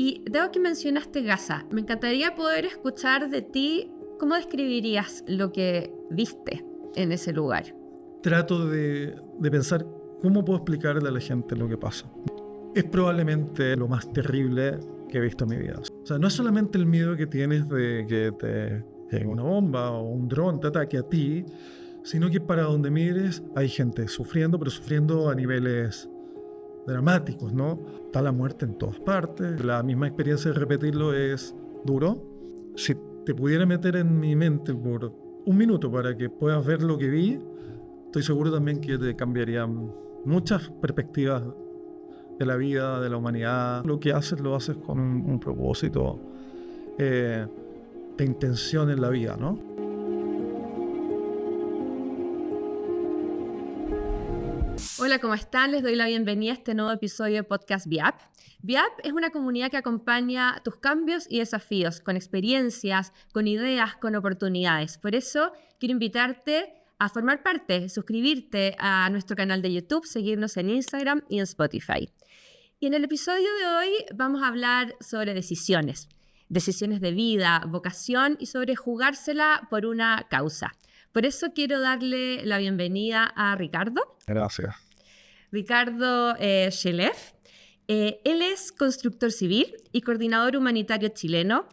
Y dado que mencionaste Gaza, me encantaría poder escuchar de ti cómo describirías lo que viste en ese lugar. Trato de pensar cómo puedo explicarle a la gente lo que pasa. Es probablemente lo más terrible que he visto en mi vida. O sea, no es solamente el miedo que tienes de que te llegue una bomba o un dron te ataque a ti, sino que para donde mires hay gente sufriendo, pero sufriendo a niveles dramáticos, ¿no? Está la muerte en todas partes. La misma experiencia de repetirlo es duro. Si te pudiera meter en mi mente por un minuto para que puedas ver lo que vi, estoy seguro también que te cambiarían muchas perspectivas de la vida, de la humanidad. Lo que haces, lo haces con un propósito de intención en la vida, ¿no? Hola, ¿cómo están? Les doy la bienvenida a este nuevo episodio de Podcast VIAP. VIAP es una comunidad que acompaña tus cambios y desafíos con experiencias, con ideas, con oportunidades. Por eso quiero invitarte a formar parte, suscribirte a nuestro canal de YouTube, seguirnos en Instagram y en Spotify. Y en el episodio de hoy vamos a hablar sobre decisiones de vida, vocación y sobre jugársela por una causa. Por eso quiero darle la bienvenida a Ricardo. Gracias. Ricardo Shelef. Él es constructor civil y coordinador humanitario chileno,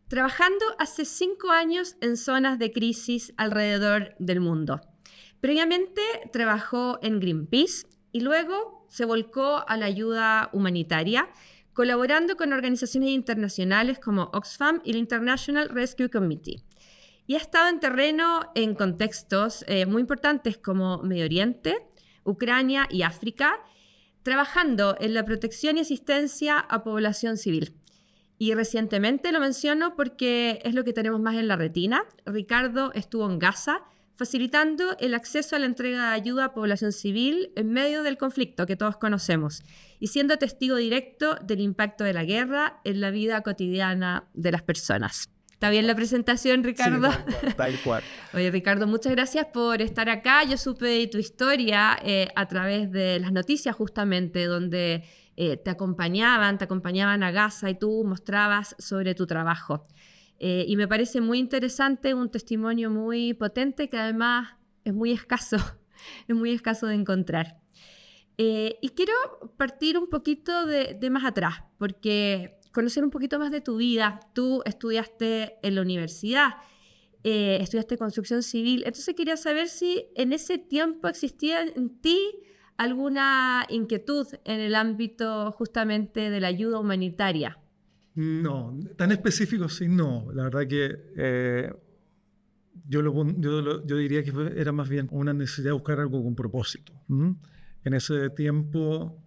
trabajando hace 5 años en zonas de crisis alrededor del mundo. Previamente trabajó en Greenpeace y luego se volcó a la ayuda humanitaria, colaborando con organizaciones internacionales como Oxfam y el International Rescue Committee. Y ha estado en terreno en contextos muy importantes como Medio Oriente, Ucrania y África, trabajando en la protección y asistencia a población civil. Y recientemente lo menciono porque es lo que tenemos más en la retina. Ricardo estuvo en Gaza, facilitando el acceso a la entrega de ayuda a población civil en medio del conflicto que todos conocemos y siendo testigo directo del impacto de la guerra en la vida cotidiana de las personas. ¿Está bien la presentación, Ricardo? Sí, tal cual. Oye, Ricardo, muchas gracias por estar acá. Yo supe de tu historia a través de las noticias justamente, donde te acompañaban a Gaza y tú mostrabas sobre tu trabajo. Y me parece muy interesante, un testimonio muy potente que además es muy escaso de encontrar. Y quiero partir un poquito de más atrás, porque conocer un poquito más de tu vida. Tú estudiaste en la universidad, estudiaste construcción civil, entonces quería saber si en ese tiempo existía en ti alguna inquietud en el ámbito justamente de la ayuda humanitaria. No, tan específico sí, no. La verdad que yo diría que era más bien una necesidad de buscar algo con propósito. En ese tiempo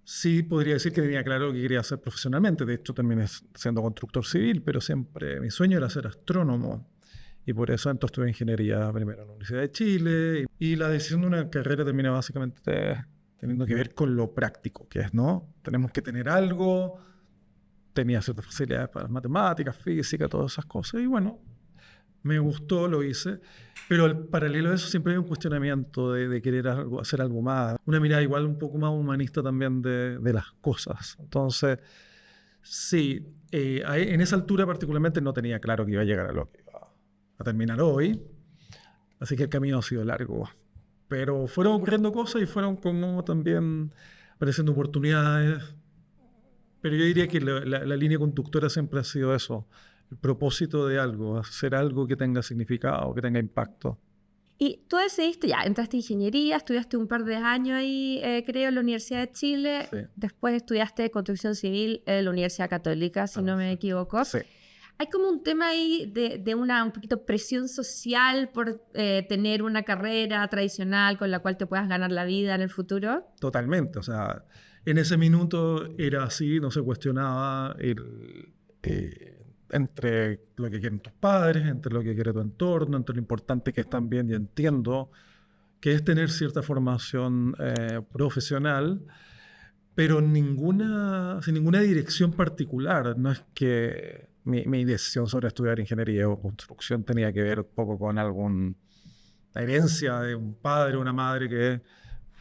sí podría decir que tenía claro lo que quería hacer profesionalmente. De hecho, terminé siendo constructor civil, pero siempre mi sueño era ser astrónomo. Y por eso entonces estudié ingeniería primero en la Universidad de Chile. Y la decisión de una carrera termina básicamente teniendo que ver con lo práctico, que es, ¿no? Tenemos que tener algo. Tenía ciertas facilidades para matemáticas, física, todas esas cosas. Y bueno, me gustó, lo hice. Pero al paralelo de eso siempre hay un cuestionamiento de querer hacer algo más. Una mirada igual un poco más humanista también de las cosas. Entonces, sí, en esa altura particularmente no tenía claro que iba a llegar a lo que iba a terminar hoy. Así que el camino ha sido largo. Pero fueron ocurriendo cosas y fueron como también apareciendo oportunidades. Pero yo diría que la línea conductora siempre ha sido eso. El propósito de algo, hacer algo que tenga significado, que tenga impacto. Y tú decidiste, ya, entraste en ingeniería, estudiaste un par de años ahí, creo, en la Universidad de Chile. Sí. Después estudiaste construcción civil en la Universidad Católica, si no me equivoco. Sí. Hay como un tema ahí de una un poquito presión social por tener una carrera tradicional con la cual te puedas ganar la vida en el futuro. Totalmente, o sea, en ese minuto era así, no se cuestionaba entre lo que quieren tus padres, entre lo que quiere tu entorno, entre lo importante que es también, y entiendo, que es tener cierta formación profesional, pero sin ninguna dirección particular. No es que mi decisión sobre estudiar ingeniería o construcción tenía que ver un poco con alguna herencia de un padre o una madre que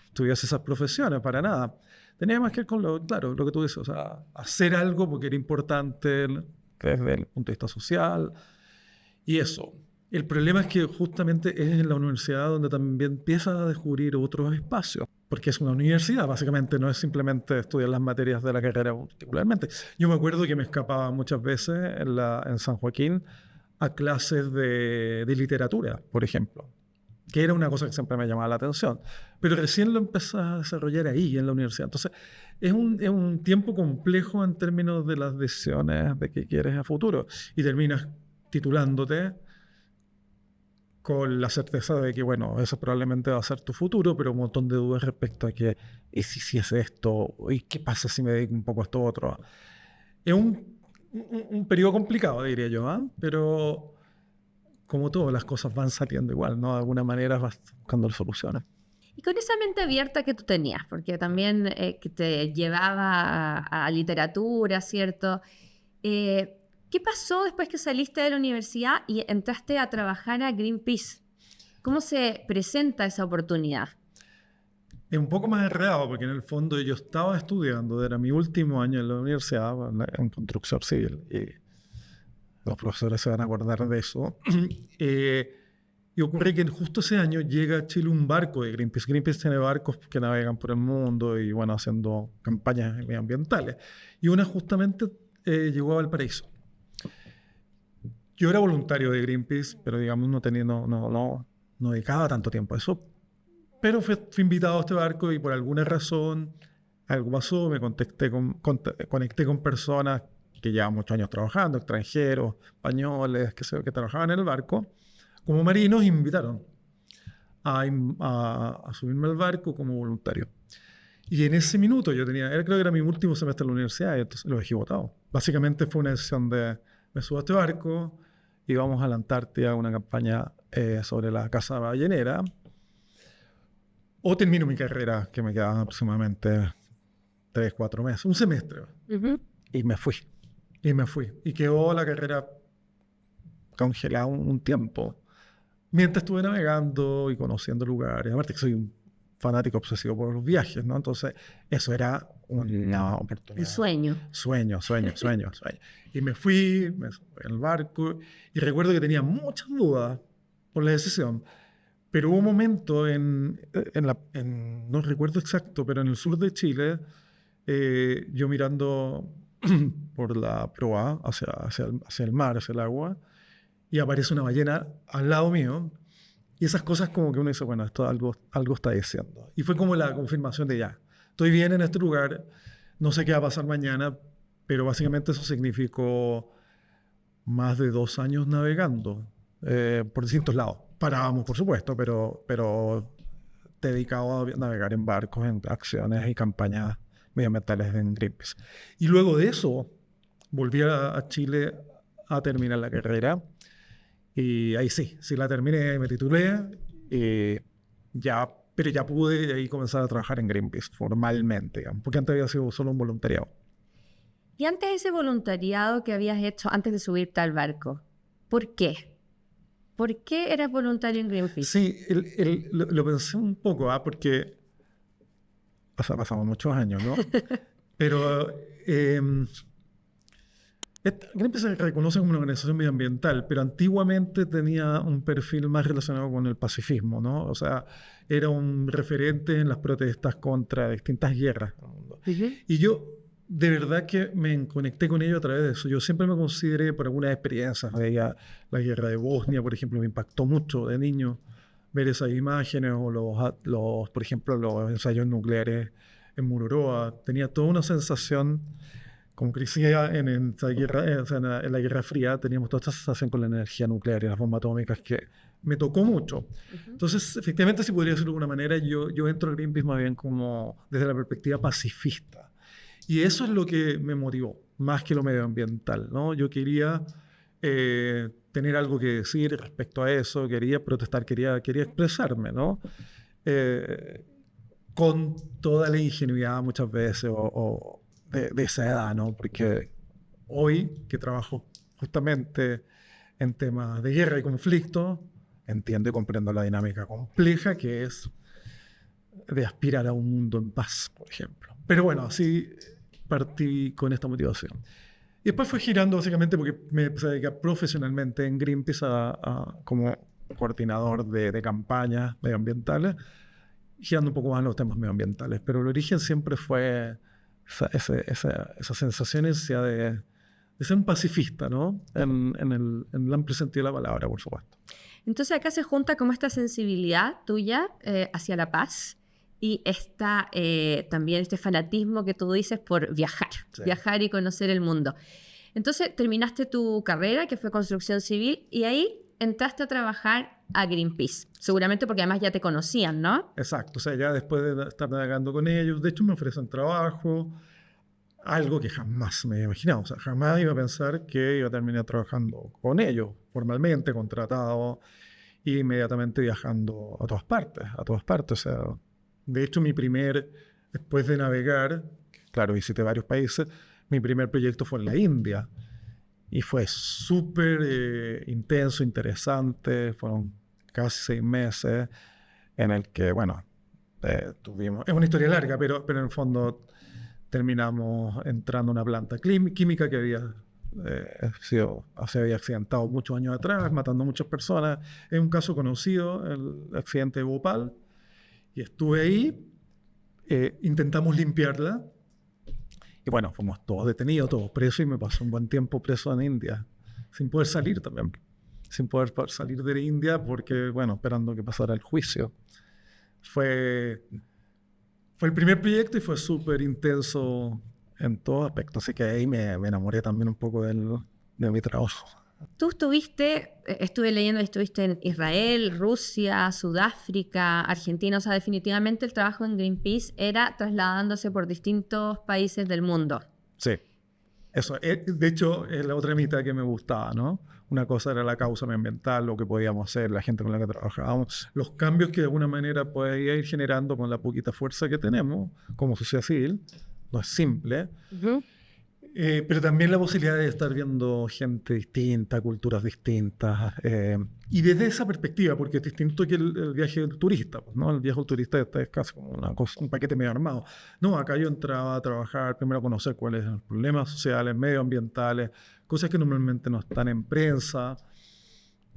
estudiase esas profesiones, para nada. tenía más que ver con claro, lo que tú dices, o sea, hacer algo porque era importante desde el punto de vista social y eso. El problema es que justamente es en la universidad donde también empiezas a descubrir otros espacios, porque es una universidad, básicamente no es simplemente estudiar las materias de la carrera particularmente. Yo me acuerdo que me escapaba muchas veces en San Joaquín a clases de literatura, por ejemplo, que era una cosa que siempre me llamaba la atención, pero recién lo empecé a desarrollar ahí, en la universidad. Entonces, es un tiempo complejo en términos de las decisiones de qué quieres a futuro, y terminas titulándote con la certeza de que, bueno, eso probablemente va a ser tu futuro, pero un montón de dudas respecto a que, ¿y si es esto? ¿Y qué pasa si me dedico un poco a esto otro? Es un periodo complicado, diría yo, ¿eh? Pero como todo, las cosas van saliendo igual, ¿no? De alguna manera vas buscando soluciones. Y con esa mente abierta que tú tenías, porque también que te llevaba a literatura, ¿cierto? ¿Qué pasó después que saliste de la universidad y entraste a trabajar a Greenpeace? ¿Cómo se presenta esa oportunidad? Es un poco más enredado porque en el fondo yo estaba estudiando, era mi último año en la universidad, en construcción civil, y los profesores se van a acordar de eso. Y ocurre que justo ese año llega a Chile un barco de Greenpeace. Greenpeace tiene barcos que navegan por el mundo y, bueno, haciendo campañas medioambientales. Y una justamente llegó a Valparaíso. Yo era voluntario de Greenpeace, pero digamos no dedicaba tanto tiempo a eso. Pero fui invitado a este barco y por alguna razón algo pasó, me conecté con personas que llevaban muchos años trabajando, extranjeros, españoles, que trabajaban en el barco, como marinos, y me invitaron a subirme al barco como voluntario. Y en ese minuto creo que era mi último semestre en la universidad, y entonces lo dejé botado. Básicamente fue una decisión de, me subo a este barco y vamos a la Antártida a una campaña sobre la caza ballenera, o termino mi carrera, que me quedaban aproximadamente 3, 4 meses, un semestre. Uh-huh. Y me fui. Y quedó la carrera congelada un tiempo. Mientras estuve navegando y conociendo lugares. Aparte que soy un fanático obsesivo por los viajes, ¿no? Entonces, eso era una oportunidad. Un sueño. Sueño. Y me subí en el barco. Y recuerdo que tenía muchas dudas por la decisión. Pero hubo un momento no recuerdo exacto, pero en el sur de Chile, yo mirando por la proa hacia el mar, hacia el agua, y aparece una ballena al lado mío, y esas cosas como que uno dice, bueno, esto algo está diciendo. Y fue como la confirmación de ya, estoy bien en este lugar, no sé qué va a pasar mañana, pero básicamente eso significó más de 2 años navegando por distintos lados. Parábamos, por supuesto, pero dedicado a navegar en barcos, en acciones y campañas medioambientales en Greenpeace. Y luego de eso, volví a Chile a terminar la carrera. Y ahí sí la terminé, me titulé. Pero ya pude ahí comenzar a trabajar en Greenpeace formalmente, digamos, porque antes había sido solo un voluntariado. Y antes de ese voluntariado que habías hecho antes de subirte al barco, ¿por qué? ¿Por qué eras voluntario en Greenpeace? Sí, lo pensé un poco, porque pasamos muchos años, ¿no? Pero Greenpeace se reconoce como una organización medioambiental, pero antiguamente tenía un perfil más relacionado con el pacifismo, ¿no? O sea, era un referente en las protestas contra distintas guerras en el mundo. Uh-huh. Y yo, de verdad que me conecté con ello a través de eso. Yo siempre me consideré, por algunas experiencias, veía la guerra de Bosnia, por ejemplo, me impactó mucho de niño ver esas imágenes, o por ejemplo, los ensayos nucleares en Mururoa. Tenía toda una sensación, como crecía en esa guerra, en la Guerra Fría, teníamos toda esta sensación con la energía nuclear y las bombas atómicas que me tocó mucho. Uh-huh. Entonces, efectivamente, si podría decirlo de alguna manera, yo entro a Greenpeace más bien como desde la perspectiva pacifista. Y eso es lo que me motivó, más que lo medioambiental, ¿no? Yo quería tener algo que decir respecto a eso, quería protestar, quería expresarme, ¿no? Con toda la ingenuidad muchas veces de esa edad, ¿no? Porque hoy que trabajo justamente en temas de guerra y conflicto, entiendo y comprendo la dinámica compleja que es de aspirar a un mundo en paz, por ejemplo. Pero bueno, así partí con esta motivación. Y después fue girando básicamente porque me empecé a dedicar profesionalmente en Greenpeace como coordinador de campañas medioambientales, girando un poco más los temas medioambientales. Pero el origen siempre fue esa sensación de ser un pacifista, ¿no? En el amplio sentido de la palabra, por supuesto. Entonces acá se junta como esta sensibilidad tuya hacia la paz y también este fanatismo que tú dices por viajar, Sí. viajar y conocer el mundo. Entonces terminaste tu carrera, que fue construcción civil, y ahí entraste a trabajar a Greenpeace, seguramente porque además ya te conocían, ¿no? Exacto, o sea, ya después de estar navegando con ellos, de hecho me ofrecen trabajo, algo que jamás me había imaginado, o sea, jamás iba a pensar que iba a terminar trabajando con ellos, formalmente contratado, e inmediatamente viajando a todas partes, o sea, de hecho después de navegar, claro, visité varios países, mi primer proyecto fue en la India, y fue súper intenso, interesante, fueron casi 6 meses, en el que, bueno, tuvimos... Es una historia larga, pero en el fondo terminamos entrando a una planta química que se había accidentado muchos años atrás, matando a muchas personas. Es un caso conocido, el accidente de Bhopal. Y estuve ahí, intentamos limpiarla. Y bueno, fuimos todos detenidos, todos presos, y me pasé un buen tiempo preso en India, sin poder salir también. Sin poder salir de India porque, bueno, esperando que pasara el juicio. Fue el primer proyecto y fue súper intenso en todo aspecto. Así que ahí me enamoré también un poco de mi trabajo. Tú estuve leyendo, estuviste en Israel, Rusia, Sudáfrica, Argentina, o sea, definitivamente el trabajo en Greenpeace era trasladándose por distintos países del mundo. Sí. Eso, de hecho, es la otra mitad que me gustaba, ¿no? Una cosa era la causa medioambiental, lo que podíamos hacer, la gente con la que trabajábamos, los cambios que de alguna manera podía ir generando con la poquita fuerza que tenemos como sociedad civil. No es simple. Uh-huh. Pero también la posibilidad de estar viendo gente distinta, culturas distintas. Y desde esa perspectiva, porque es distinto que el viaje del turista, ¿no? El viaje del turista es casi como un paquete medio armado. No, acá yo entraba a trabajar, primero a conocer cuáles son los problemas sociales, medioambientales, cosas que normalmente no están en prensa,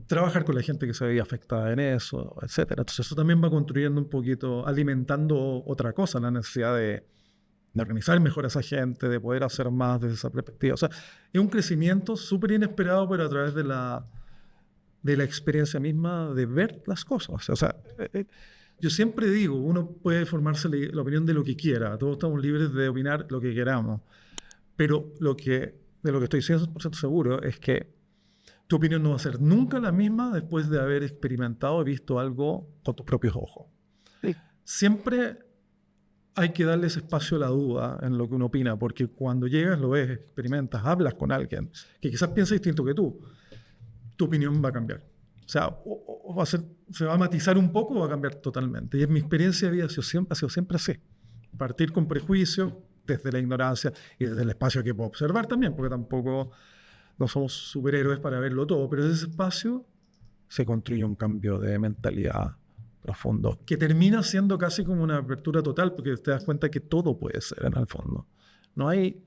trabajar con la gente que se veía afectada en eso, etc. Entonces eso también va construyendo un poquito, alimentando otra cosa, la necesidad de organizar mejor a esa gente, de poder hacer más desde esa perspectiva. O sea, es un crecimiento súper inesperado, pero a través de la experiencia misma de ver las cosas. O sea, yo siempre digo, uno puede formarse la opinión de lo que quiera, todos estamos libres de opinar lo que queramos, pero de lo que estoy 100% seguro es que tu opinión no va a ser nunca la misma después de haber experimentado y visto algo con tus propios ojos. Sí. Siempre hay que darle ese espacio a la duda en lo que uno opina, porque cuando llegas, lo ves, experimentas, hablas con alguien que quizás piensa distinto que tú, tu opinión va a cambiar. O sea, se va a matizar un poco o va a cambiar totalmente. Y en mi experiencia de vida ha sido siempre así. Partir con prejuicios desde la ignorancia y desde el espacio que puedo observar también, porque tampoco no somos superhéroes para verlo todo, pero desde ese espacio se construye un cambio de mentalidad profundo, que termina siendo casi como una apertura total, porque te das cuenta que todo puede ser en el fondo. No hay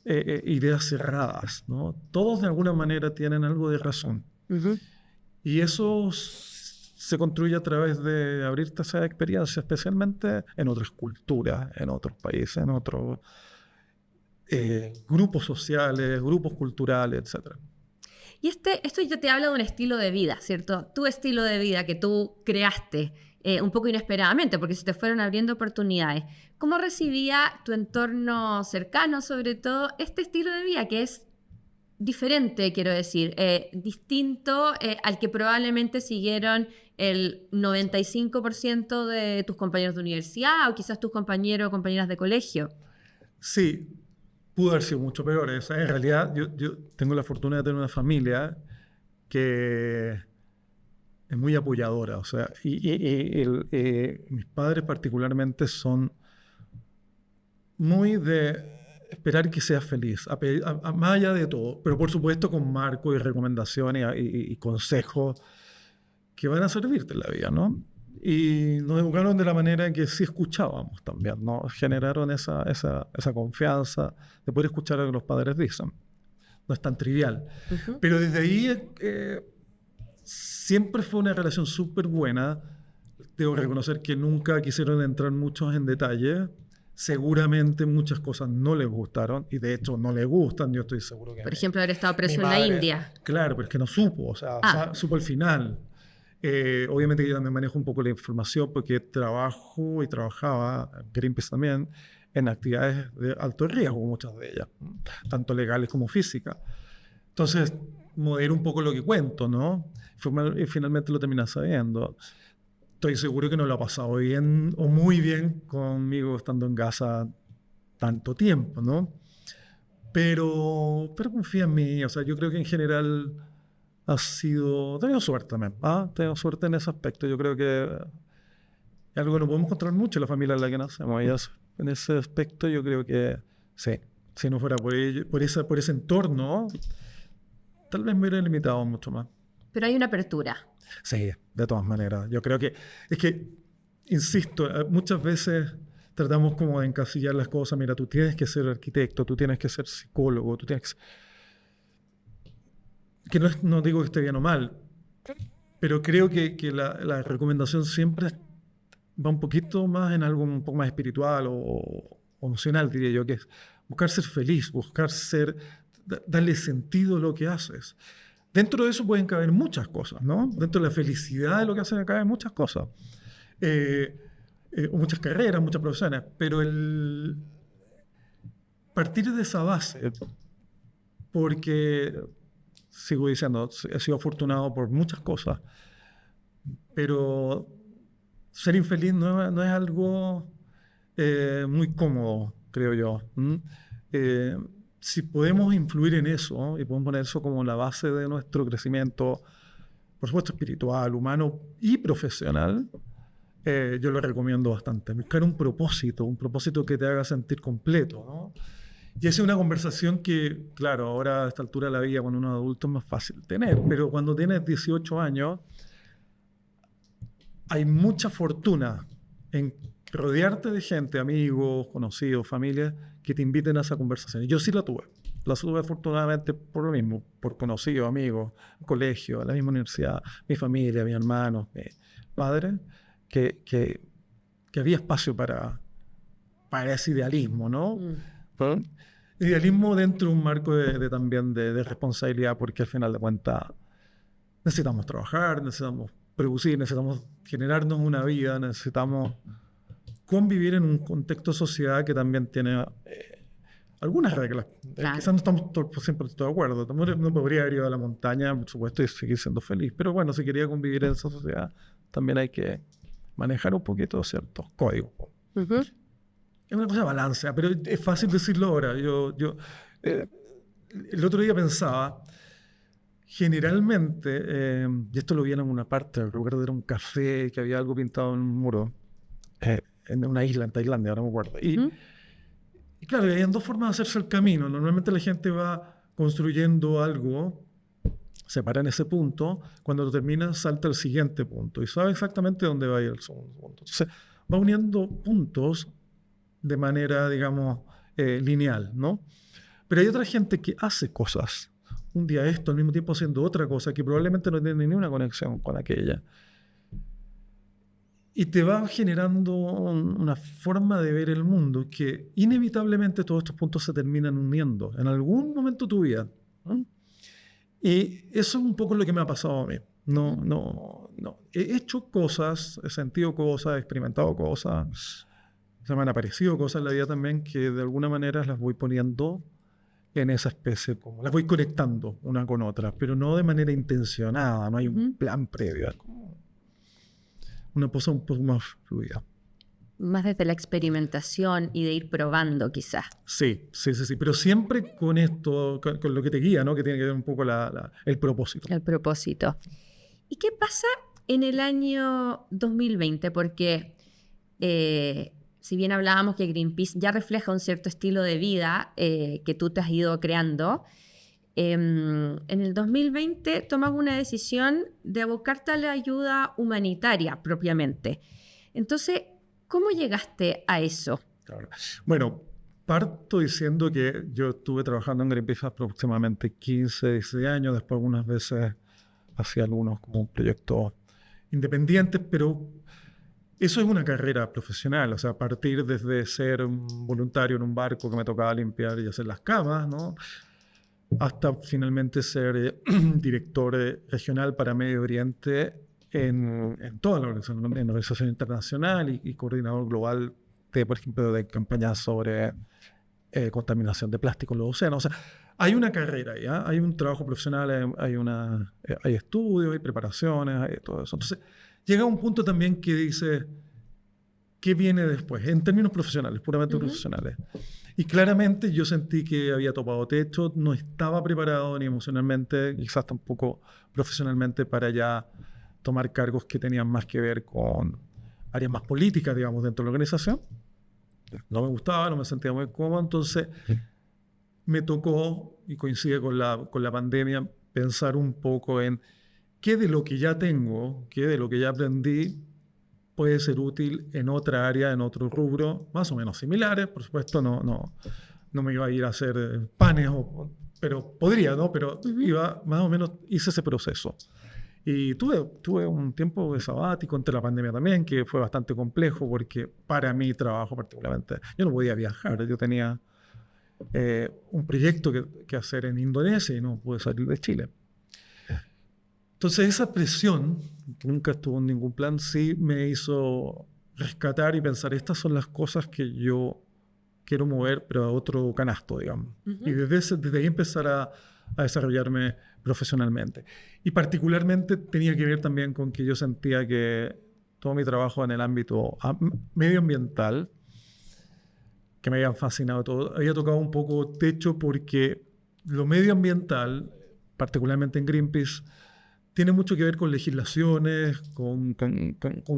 ideas cerradas, ¿no? Todos de alguna manera tienen algo de razón. Uh-huh. Y eso se construye a través de abrirte a esa experiencia, especialmente en otras culturas, en otros países, en otros grupos sociales, grupos culturales, etc. Y esto ya te habla de un estilo de vida, ¿cierto? Tu estilo de vida que tú creaste un poco inesperadamente, porque se te fueron abriendo oportunidades. ¿Cómo recibía tu entorno cercano, sobre todo, este estilo de vida que es diferente, quiero decir, distinto al que probablemente siguieron el 95% de tus compañeros de universidad o quizás tus compañeros o compañeras de colegio? Sí. Pudo haber sido mucho peor. O sea, en realidad, yo tengo la fortuna de tener una familia que es muy apoyadora. O sea, mis padres particularmente son muy de esperar que seas feliz, más allá de todo. Pero por supuesto con marcos y recomendaciones y consejos que van a servirte en la vida, ¿no? Y nos educaron de la manera en que sí escuchábamos también, ¿no? Generaron esa confianza de poder escuchar lo que los padres dicen. No es tan trivial. Ujú. Pero desde ahí siempre fue una relación súper buena. Debo reconocer que nunca quisieron entrar muchos en detalle. Seguramente muchas cosas no les gustaron, y de hecho no les gustan, yo estoy seguro que Por ejemplo, haber estado mi preso en la madre, India. claro, pero es que no supo, o sea, supo al final. Obviamente que yo también manejo un poco la información porque trabajo y trabajaba, Greenpeace también, en actividades de alto riesgo, muchas de ellas, tanto legales como físicas. Entonces, modero un poco lo que cuento, ¿no? Y finalmente lo terminé sabiendo. Estoy seguro que no lo ha pasado bien o muy bien conmigo estando en casa tanto tiempo, ¿no? Pero confía en mí, o sea, yo creo que en general he tenido suerte también, ¿ah? He tenido suerte en ese aspecto, yo creo que es algo que no podemos controlar mucho en la familia en la que nacemos, en ese aspecto yo creo que sí, si no fuera por ese entorno, tal vez me hubiera limitado mucho más. Pero hay una apertura. Sí, de todas maneras. Yo creo que, es que, insisto, muchas veces tratamos como de encasillar las cosas. Mira, tú tienes que ser arquitecto, tú tienes que ser psicólogo, tú tienes que no digo que esté bien o mal, pero creo que la recomendación siempre va un poquito más en algo un poco más espiritual o emocional, diría yo, que es buscar ser feliz, darle sentido a lo que haces. Dentro de eso pueden caber muchas cosas, ¿no? Dentro de la felicidad de lo que hacen caben muchas cosas. Muchas carreras, muchas profesiones. Pero partir de esa base, porque, sigo diciendo, he sido afortunado por muchas cosas, pero ser infeliz no es algo muy cómodo, creo yo. Si podemos influir en eso, ¿no? Y podemos poner eso como la base de nuestro crecimiento, por supuesto espiritual, humano y profesional, yo lo recomiendo bastante. Buscar un propósito que te haga sentir completo, ¿no? Y esa es una conversación que, claro, ahora a esta altura de la vida, cuando uno es adulto, es más fácil tener, pero cuando tienes 18 años, hay mucha fortuna en rodearte de gente, amigos, conocidos, familia, que te inviten a esa conversación. Y yo sí la tuve. La tuve afortunadamente por lo mismo, por conocidos, amigos, colegio, la misma universidad, mi familia, mi hermano, mi padre, que había espacio para ese idealismo, ¿no? ¿Ah? Idealismo dentro de un marco también de responsabilidad, porque al final de cuentas necesitamos trabajar, necesitamos producir, necesitamos generarnos una vida, necesitamos convivir en un contexto de sociedad que también tiene algunas reglas. Claro. Quizás no estamos siempre de acuerdo. No podría haber ido a la montaña, por supuesto, y seguir siendo feliz. Pero bueno, si quería convivir en esa sociedad, también hay que manejar un poquito ciertos códigos. Uh-huh. Es una cosa de balance, pero es fácil decirlo ahora. El otro día pensaba, generalmente, y esto lo vi en una parte, recuerdo era un café que había algo pintado en un muro, en una isla en Tailandia, ahora me acuerdo. Y claro, habían dos formas de hacerse el camino. Normalmente la gente va construyendo algo, se para en ese punto, cuando lo termina salta al siguiente punto y sabe exactamente dónde va a ir el segundo punto. Entonces va uniendo puntos de manera, digamos, lineal, ¿no? Pero hay otra gente que hace cosas, un día esto, al mismo tiempo haciendo otra cosa que probablemente no tiene ni una conexión con aquella. Y te va generando una forma de ver el mundo que inevitablemente todos estos puntos se terminan uniendo en algún momento de tu vida, ¿no? Y eso es un poco lo que me ha pasado a mí. No. He hecho cosas, he sentido cosas, he experimentado cosas, se me han aparecido cosas en la vida también que de alguna manera las voy poniendo en esa especie, como las voy conectando una con otra, pero no de manera intencionada, no hay un plan previo. Es como una cosa un poco más fluida. Más desde la experimentación y de ir probando, quizás. Sí, pero siempre con esto, con lo que te guía, ¿no? Que tiene que ver un poco el propósito. El propósito. ¿Y qué pasa en el año 2020? Porque si bien hablábamos que Greenpeace ya refleja un cierto estilo de vida que tú te has ido creando, En el 2020 tomas una decisión de abocarte a la ayuda humanitaria propiamente. Entonces, ¿cómo llegaste a eso? Claro. Bueno, parto diciendo que yo estuve trabajando en Greenpeace aproximadamente 15, 16 años, después algunas veces hacía algunos como proyectos independientes, pero eso es una carrera profesional, o sea, partir desde ser un voluntario en un barco que me tocaba limpiar y hacer las camas, ¿no? Hasta finalmente ser director regional para Medio Oriente en toda la organización, en la organización internacional y coordinador global de, por ejemplo, de campañas sobre contaminación de plástico en los océanos. O sea, hay una carrera, ¿ya? Hay un trabajo profesional, hay estudios, hay preparaciones, hay todo eso. Entonces, llega un punto también que dice, ¿qué viene después? En términos profesionales, puramente profesionales. Y claramente yo sentí que había topado techo, no estaba preparado ni emocionalmente, quizás tampoco profesionalmente para ya tomar cargos que tenían más que ver con áreas más políticas, digamos, dentro de la organización. No me gustaba, no me sentía muy cómodo, entonces me tocó, y coincide con la pandemia, pensar un poco en qué de lo que ya tengo, qué de lo que ya aprendí, puede ser útil en otra área, en otro rubro, más o menos similares. Por supuesto, no me iba a ir a hacer panes, pero podría, ¿no? Pero iba, más o menos, hice ese proceso. Y tuve un tiempo de sabático entre la pandemia también, que fue bastante complejo, porque para mi trabajo particularmente, yo no podía viajar, yo tenía un proyecto que hacer en Indonesia y no pude salir de Chile. Entonces esa presión, que nunca estuvo en ningún plan, sí me hizo rescatar y pensar, estas son las cosas que yo quiero mover, pero a otro canasto, digamos. Y desde ahí empezar a desarrollarme profesionalmente. Y particularmente tenía que ver también con que yo sentía que todo mi trabajo en el ámbito medioambiental, que me habían fascinado todo, había tocado un poco techo porque lo medioambiental, particularmente en Greenpeace, tiene mucho que ver con legislaciones, con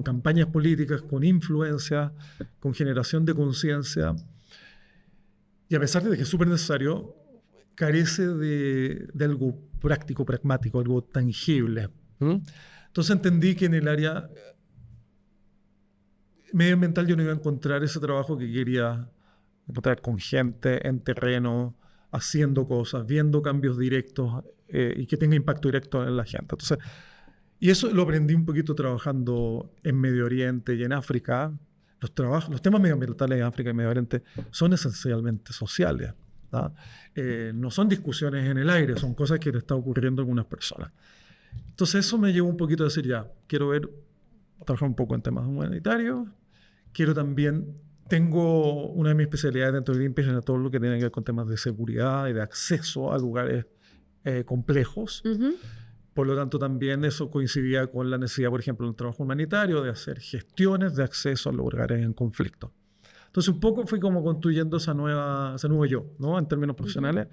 campañas políticas, con influencia, con generación de conciencia. Y a pesar de que es súper necesario, carece de algo práctico, pragmático, algo tangible. Entonces entendí que en el área medioambiental yo no iba a encontrar ese trabajo que quería encontrar con gente en terreno, haciendo cosas, viendo cambios directos y que tenga impacto directo en la gente. Entonces, y eso lo aprendí un poquito trabajando en Medio Oriente y en África. Los temas medioambientales en África y Medio Oriente son esencialmente sociales, ¿no? No son discusiones en el aire, son cosas que le está ocurriendo a algunas personas. Entonces eso me llevó un poquito a decir, ya, quiero trabajar un poco en temas humanitarios, quiero también, tengo una de mis especialidades dentro de Greenpeace en todo lo que tiene que ver con temas de seguridad y de acceso a lugares complejos. Por lo tanto, también eso coincidía con la necesidad, por ejemplo, en el trabajo humanitario, de hacer gestiones de acceso a lugares en conflicto. Entonces, un poco fui como construyendo ese nuevo yo, ¿no? En términos profesionales.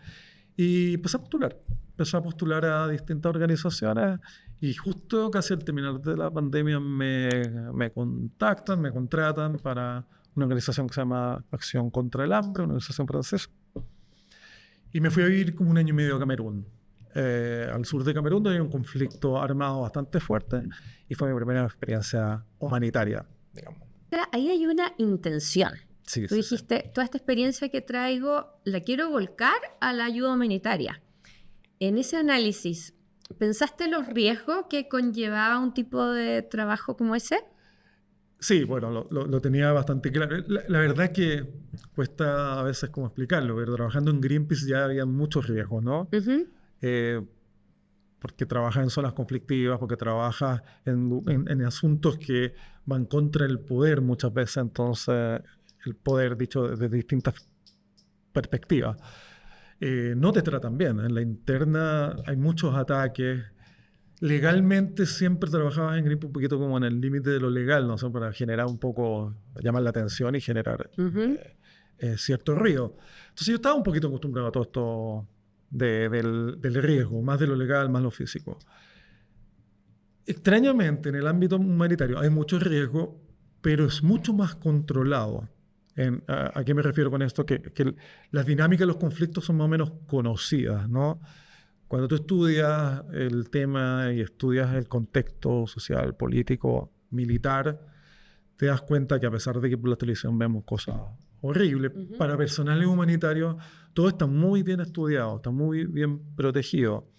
Y empecé a postular a distintas organizaciones y justo casi al terminar de la pandemia me contactan, me contratan para una organización que se llama Acción contra el Hambre, una organización francesa. Y me fui a vivir como 1 año y medio a Camerún. Al sur de Camerún, donde hay un conflicto armado bastante fuerte y fue mi primera experiencia humanitaria, digamos. Ahí hay una intención. Sí, Tú dijiste, toda esta experiencia que traigo la quiero volcar a la ayuda humanitaria. En ese análisis, ¿pensaste los riesgos que conllevaba un tipo de trabajo como ese? Sí, bueno, lo tenía bastante claro. La verdad es que cuesta a veces como explicarlo, pero trabajando en Greenpeace ya había muchos riesgos, ¿no? Porque trabajas en zonas conflictivas, porque trabajas en asuntos que van contra el poder muchas veces, entonces el poder dicho desde distintas perspectivas. No te tratan bien. En la interna hay muchos ataques. Legalmente siempre trabajabas en Greenpeace un poquito como en el límite de lo legal, ¿no? O sea, para generar un poco, llamar la atención y generar cierto ruido. Entonces yo estaba un poquito acostumbrado a todo esto del riesgo, más de lo legal, más lo físico. Extrañamente, en el ámbito humanitario hay mucho riesgo, pero es mucho más controlado. ¿A qué me refiero con esto? Que las dinámicas de los conflictos son más o menos conocidas, ¿no? Cuando tú estudias el tema y estudias el contexto social, político, militar, te das cuenta que a pesar de que por la televisión vemos cosas horribles, para personales humanitarios todo está muy bien estudiado, está muy bien protegido.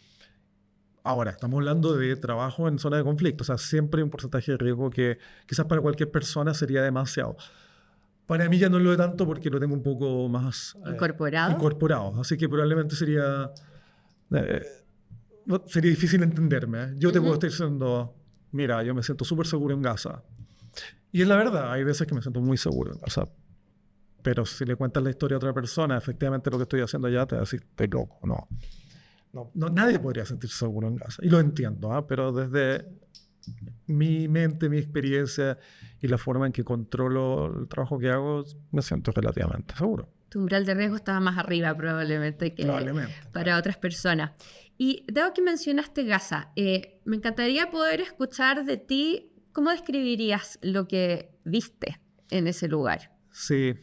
Ahora, estamos hablando de trabajo en zona de conflicto, o sea, siempre hay un porcentaje de riesgo que quizás para cualquier persona sería demasiado. Para mí ya no lo de tanto porque lo tengo un poco más incorporado, así que probablemente sería difícil entenderme. Yo te puedo estar diciendo, mira, yo me siento súper seguro en Gaza. Y es la verdad, hay veces que me siento muy seguro en Gaza. Pero si le cuentas la historia a otra persona, efectivamente lo que estoy haciendo allá te va a decir, estoy loco, no. No, nadie podría sentirse seguro en Gaza. Y lo entiendo, pero desde mi mente, mi experiencia y la forma en que controlo el trabajo que hago, me siento relativamente seguro. Tu umbral de riesgo estaba más arriba probablemente que para otras personas. Y dado que mencionaste Gaza, me encantaría poder escuchar de ti cómo describirías lo que viste en ese lugar. Sí,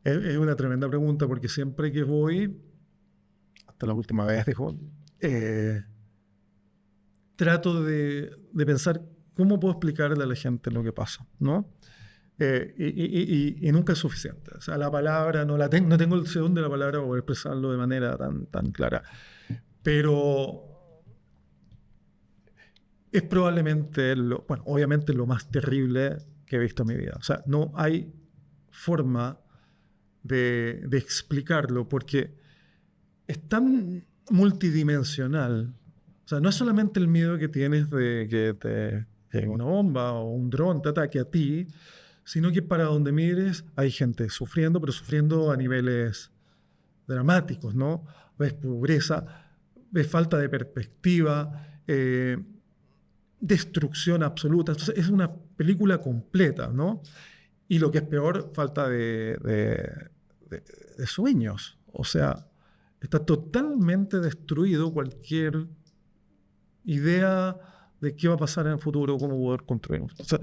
es una tremenda pregunta porque siempre que voy, hasta la última vez dijo, trato de pensar cómo puedo explicarle a la gente lo que pasa, ¿no? Y nunca es suficiente. O sea, la palabra no tengo el segundo de la palabra para expresarlo de manera tan clara. Pero es probablemente, obviamente lo más terrible que he visto en mi vida. O sea, no hay forma de explicarlo porque es tan multidimensional. O sea, no es solamente el miedo que tienes de que una bomba o un dron te ataque a ti, sino que para donde mires hay gente sufriendo, pero sufriendo a niveles dramáticos, ¿no? Ves pobreza, ves falta de perspectiva, destrucción absoluta. Entonces es una película completa, ¿no? Y lo que es peor, falta de sueños. O sea, está totalmente destruido cualquier idea de qué va a pasar en el futuro, cómo poder construir. O sea,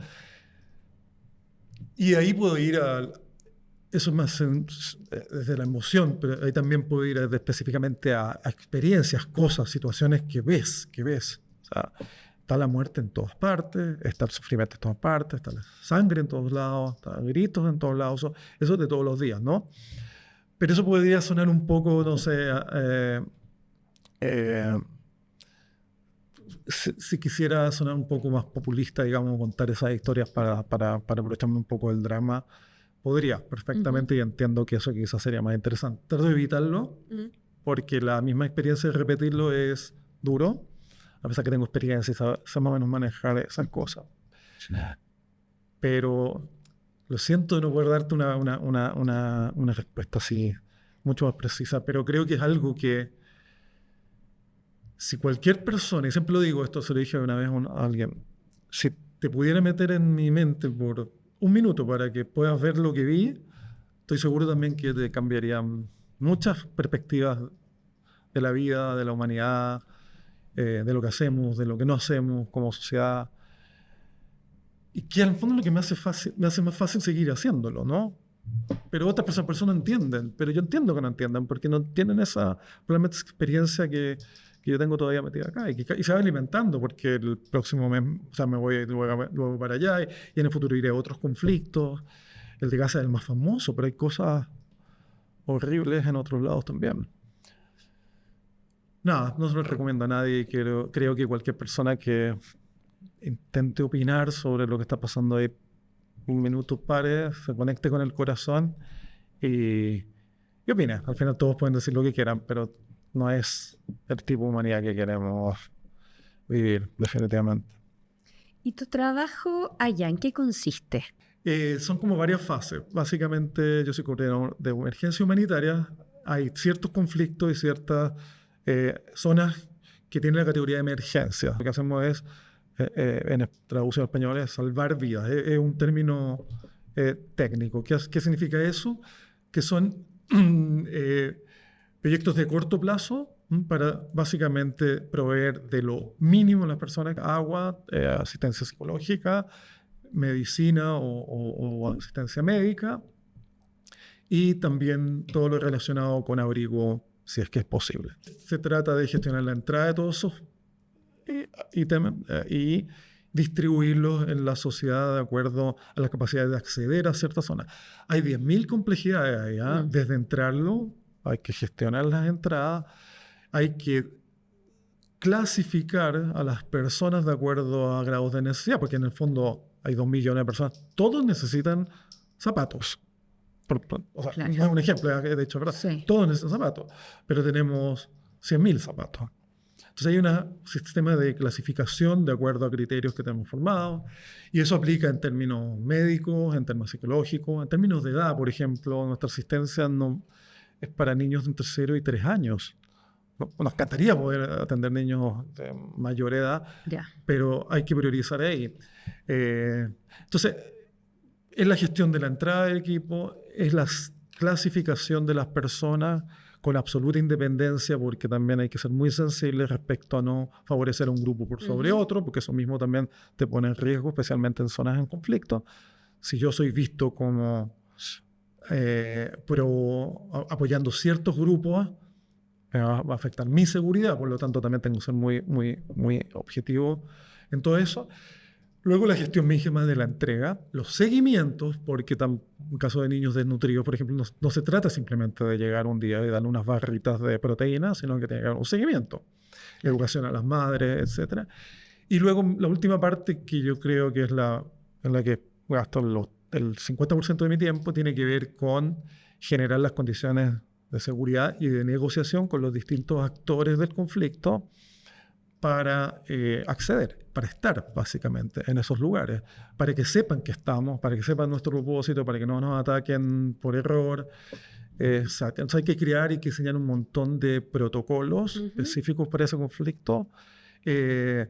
y ahí puedo ir eso es más desde la emoción, pero ahí también puedo ir específicamente a experiencias, cosas, situaciones que ves. O sea, está la muerte en todas partes, está el sufrimiento en todas partes, está la sangre en todos lados, está gritos en todos lados, eso es de todos los días, ¿no? Pero eso podría sonar un poco, no sé, si quisiera sonar un poco más populista, digamos, contar esas historias para aprovecharme un poco del drama, podría perfectamente, y entiendo que eso quizás sería más interesante. Trato de evitarlo, porque la misma experiencia de repetirlo es duro, a pesar que tengo experiencia y sé más o menos manejar esas cosas. Pero lo siento de no poder darte una respuesta así mucho más precisa, pero creo que es algo que si cualquier persona, y siempre lo digo, esto se lo dije una vez a alguien, si te pudiera meter en mi mente por un minuto para que puedas ver lo que vi, estoy seguro también que te cambiarían muchas perspectivas de la vida, de la humanidad, de lo que hacemos, de lo que no hacemos como sociedad. Y que al fondo lo que me hace más fácil seguir haciéndolo, ¿no? Pero otras personas no entienden, pero yo entiendo que no entiendan, porque no tienen probablemente esa experiencia que yo tengo todavía metida acá y se va alimentando, porque el próximo mes, o sea, me voy luego para allá y en el futuro iré a otros conflictos. El de Gaza es el más famoso, pero hay cosas horribles en otros lados también. Nada, no se lo recomiendo a nadie. Creo que cualquier persona que intente opinar sobre lo que está pasando ahí, un minuto pare, se conecte con el corazón y opine. Al final todos pueden decir lo que quieran, pero no es el tipo de humanidad que queremos vivir, definitivamente. ¿Y tu trabajo allá en qué consiste? Son como varias fases. Básicamente yo soy coordinador de emergencia humanitaria. Hay ciertos conflictos y ciertas zonas que tienen la categoría de emergencia. Lo que hacemos es, en traducción al español, es salvar vidas. Es un término técnico. ¿Qué significa eso? Que son proyectos de corto plazo para básicamente proveer de lo mínimo a las personas: agua, asistencia psicológica, medicina o asistencia médica, y también todo lo relacionado con abrigo si es que es posible. Se trata de gestionar la entrada de todos esos ítems y distribuirlos en la sociedad de acuerdo a la capacidad de acceder a ciertas zonas. Hay 10.000 complejidades ahí, desde entrarlo, hay que gestionar las entradas, hay que clasificar a las personas de acuerdo a grados de necesidad, porque en el fondo hay 2 millones de personas, todos necesitan zapatos. O sea, Claro. no es un ejemplo, de hecho, ¿verdad? Sí. Todos necesitan zapatos, pero tenemos 100.000 zapatos. Entonces hay un sistema de clasificación de acuerdo a criterios que tenemos formados, y eso aplica en términos médicos, en términos psicológicos, en términos de edad. Por ejemplo, nuestra asistencia no es para niños entre 0 y 3 años. Nos encantaría poder atender niños de mayor edad, pero hay que priorizar ahí. Entonces, es la gestión de la entrada del equipo, es la clasificación de las personas con absoluta independencia, porque también hay que ser muy sensibles respecto a no favorecer a un grupo por sobre otro, porque eso mismo también te pone en riesgo, especialmente en zonas en conflicto. Si yo soy visto como apoyando ciertos grupos, va a afectar mi seguridad, por lo tanto también tengo que ser muy, muy, muy objetivo en todo eso. Luego la gestión misma de la entrega, los seguimientos, porque en caso de niños desnutridos, por ejemplo, no se trata simplemente de llegar un día y darle unas barritas de proteínas, sino que tiene que haber un seguimiento, educación a las madres, etc. Y luego la última parte, que yo creo que es en la que gasto el 50% de mi tiempo, tiene que ver con generar las condiciones de seguridad y de negociación con los distintos actores del conflicto para acceder, para estar básicamente en esos lugares, para que sepan que estamos, para que sepan nuestro propósito, para que no nos ataquen por error. Entonces hay que crear y que diseñar un montón de protocolos específicos para ese conflicto que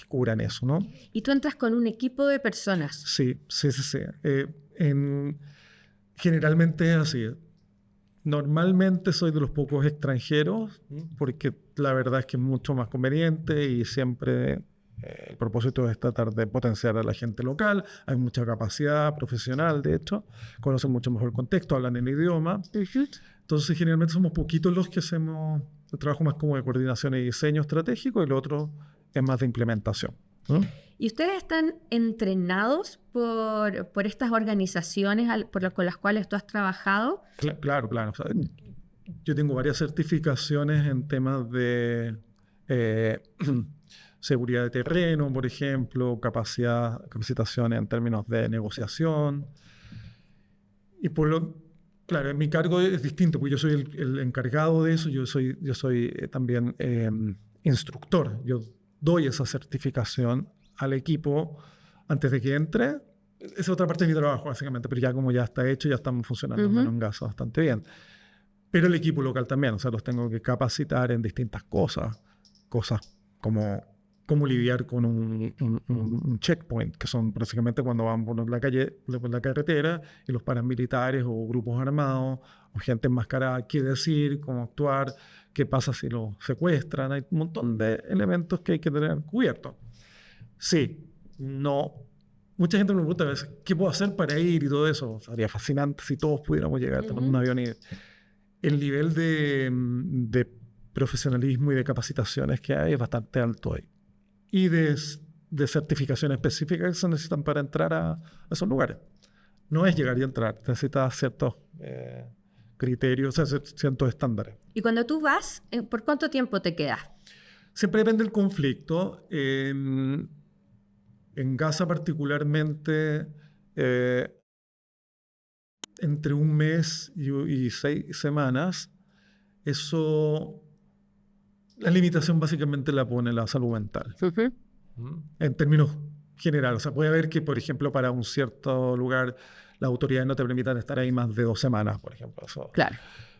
cubran eso, ¿no? Y tú entras con un equipo de personas. Sí. Generalmente es así. Normalmente soy de los pocos extranjeros, porque la verdad es que es mucho más conveniente y siempre el propósito es tratar de potenciar a la gente local. Hay mucha capacidad profesional, de hecho, conocen mucho mejor el contexto, hablan el idioma. Entonces, generalmente somos poquitos los que hacemos el trabajo más como de coordinación y diseño estratégico, y lo otro es más de implementación. ¿Y ustedes están entrenados por estas organizaciones con las cuales tú has trabajado? Claro. O sea, yo tengo varias certificaciones en temas de seguridad de terreno, por ejemplo, capacitación en términos de negociación. Y claro, en mi cargo es distinto, porque yo soy el encargado de eso. Yo soy también instructor. Yo doy esa certificación al equipo antes de que entre. Esa es otra parte de mi trabajo, básicamente, pero ya como ya está hecho, ya estamos funcionando en Gaza bastante bien. Pero el equipo local también, o sea, los tengo que capacitar en distintas cosas como cómo lidiar con un checkpoint, que son básicamente cuando van por la carretera y los paramilitares o grupos armados o gente enmascarada, qué decir, cómo actuar, qué pasa si lo secuestran. Hay un montón de elementos que hay que tener cubiertos. Sí, no. Mucha gente me pregunta a veces, ¿qué puedo hacer para ir y todo eso? Sería fascinante si todos pudiéramos llegar, tomar un avión y ir. El nivel de profesionalismo y de capacitaciones que hay es bastante alto ahí. Y de certificaciones específicas que se necesitan para entrar a esos lugares. No es llegar y entrar, necesitas ciertos criterios, o sea, ciertos estándares. Y cuando tú vas, ¿por cuánto tiempo te quedas? Siempre depende del conflicto. En Gaza particularmente, entre un mes y 6 semanas, la limitación básicamente la pone la salud mental. En términos generales. O sea, puede haber que, por ejemplo, para un cierto lugar las autoridades no te permitan estar ahí más de 2 semanas, por ejemplo. Claro.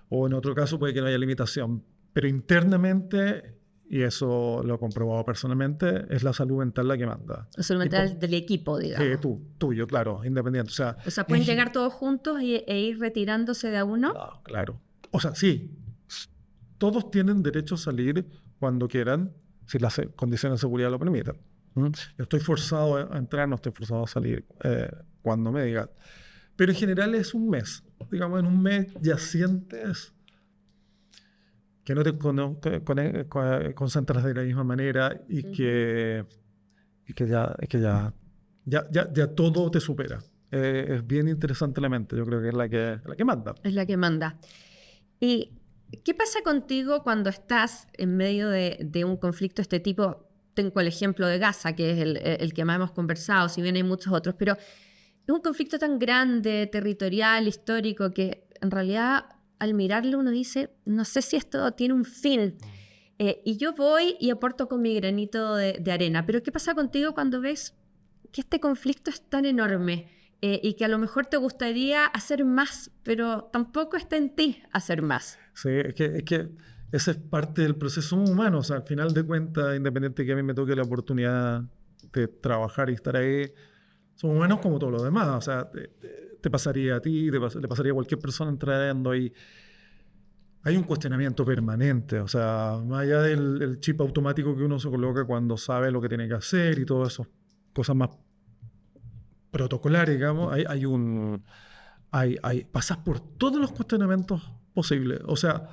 O en otro caso puede que no haya limitación. Pero internamente, y eso lo he comprobado personalmente, es la salud mental la que manda. La salud mental del equipo, digamos. Tuyo, claro, independiente. O sea, ¿pueden llegar todos juntos e ir retirándose de a uno? No, claro. O sea, sí. Todos tienen derecho a salir cuando quieran, si las condiciones de seguridad lo permiten. Yo estoy forzado a entrar, no estoy forzado a salir cuando me digan. Pero en general es un mes. Digamos, en un mes ya sientes que no te concentras de la misma manera y que ya todo te supera. Es bien interesante la mente, yo creo que es la que manda. Es la que manda. ¿Y qué pasa contigo cuando estás en medio de un conflicto de este tipo? Tengo el ejemplo de Gaza, que es el que más hemos conversado, si bien hay muchos otros, pero es un conflicto tan grande, territorial, histórico, que en realidad al mirarlo uno dice, no sé si esto tiene un fin. Y yo voy y aporto con mi granito de arena. Pero ¿qué pasa contigo cuando ves que este conflicto es tan enorme y que a lo mejor te gustaría hacer más, pero tampoco está en ti hacer más? Sí, es que esa es parte del proceso humano. O sea, al final de cuentas, independiente que a mí me toque la oportunidad de trabajar y estar ahí, somos humanos como todos los demás. O sea, te pasaría a ti, le pasaría a cualquier persona entrando ahí. Hay un cuestionamiento permanente, o sea, más allá del chip automático que uno se coloca cuando sabe lo que tiene que hacer y todo eso, cosas más protocolares, digamos, pasas por todos los cuestionamientos posibles. O sea,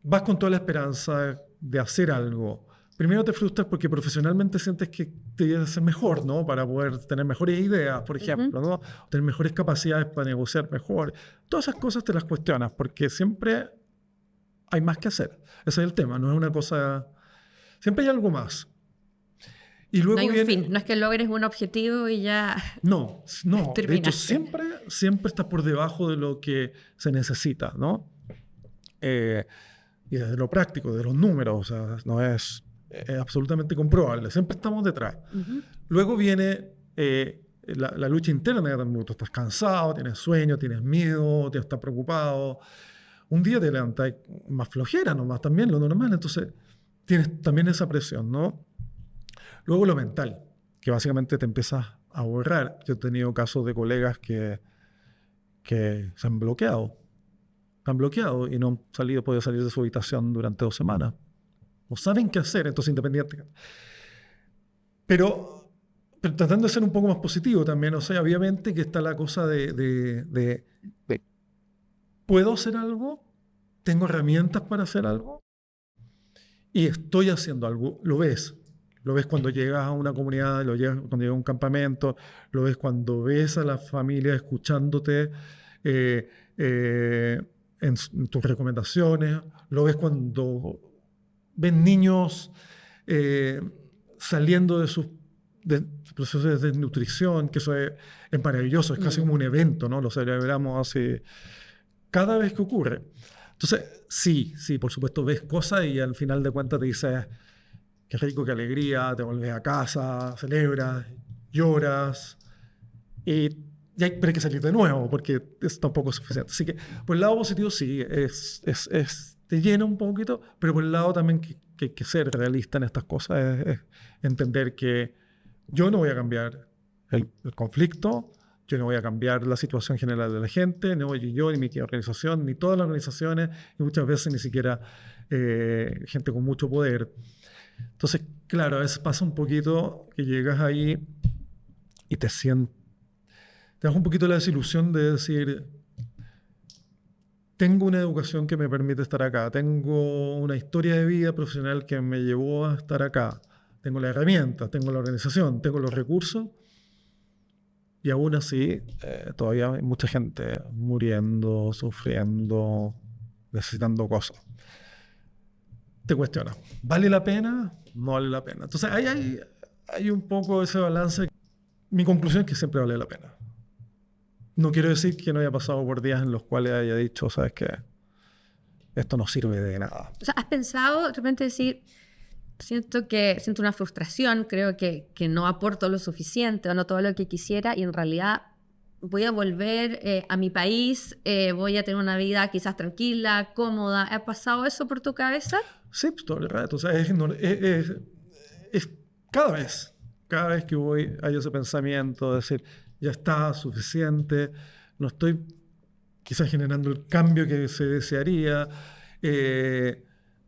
vas con toda la esperanza de hacer algo. Primero te frustras porque profesionalmente sientes que te debes hacer mejor, ¿no? Para poder tener mejores ideas, por ejemplo, ¿no? Tener mejores capacidades para negociar mejor. Todas esas cosas te las cuestionas porque siempre hay más que hacer. Ese es el tema, no es una cosa... Siempre hay algo más. Y luego no hay un fin, no es que logres un objetivo y ya... No, terminaste. De hecho siempre estás por debajo de lo que se necesita, ¿no? Y desde lo práctico, de los números, o sea, no es absolutamente comprobable, siempre estamos detrás. Luego viene la lucha interna, tú estás cansado, tienes sueño, tienes miedo, estás preocupado. Un día te levantas más flojera nomás, también lo normal, entonces tienes también esa presión, ¿no? Luego lo mental, que básicamente te empiezas a borrar. Yo he tenido casos de colegas que se han bloqueado. Y no han podido salir de su habitación durante 2 semanas. No saben qué hacer, entonces independiente. Pero tratando de ser un poco más positivo también, o sea, obviamente que está la cosa de ¿puedo hacer algo? ¿Tengo herramientas para hacer algo? Y estoy haciendo algo. Lo ves cuando llegas a una comunidad, cuando llegas a un campamento, lo ves cuando ves a la familia escuchándote en tus recomendaciones, lo ves cuando ves niños saliendo de sus procesos de desnutrición, que eso es maravilloso, es casi como un evento, ¿no? Lo celebramos así cada vez que ocurre. Entonces, sí, por supuesto, ves cosas y al final de cuentas te dices, qué rico, qué alegría, te vuelves a casa, celebras, lloras, pero hay que salir de nuevo porque eso tampoco es suficiente. Así que por el lado positivo sí, te llena un poquito, pero por el lado también que hay que ser realista en estas cosas, es entender que yo no voy a cambiar el conflicto, yo no voy a cambiar la situación general de la gente, no voy yo, ni mi organización, ni todas las organizaciones, y muchas veces ni siquiera gente con mucho poder. Entonces, claro, a veces pasa un poquito que llegas ahí y te das un poquito la desilusión de decir, tengo una educación que me permite estar acá, tengo una historia de vida profesional que me llevó a estar acá, tengo la herramienta, tengo la organización, tengo los recursos, y aún así todavía hay mucha gente muriendo, sufriendo, necesitando cosas. Te cuestiona, ¿vale la pena? No vale la pena. Entonces hay un poco ese balance. Mi conclusión es que siempre vale la pena. No quiero decir que no haya pasado por días en los cuales haya dicho, ¿sabes qué? Esto no sirve de nada. O sea, ¿has pensado de repente decir, siento una frustración, creo que no aporto lo suficiente o no todo lo que quisiera y en realidad voy a volver a mi país, voy a tener una vida quizás tranquila, cómoda? ¿Ha pasado eso por tu cabeza? Sí, pues todo el rato. O sea, es cada vez que voy hay ese pensamiento de decir, ya está suficiente, no estoy quizás generando el cambio que se desearía.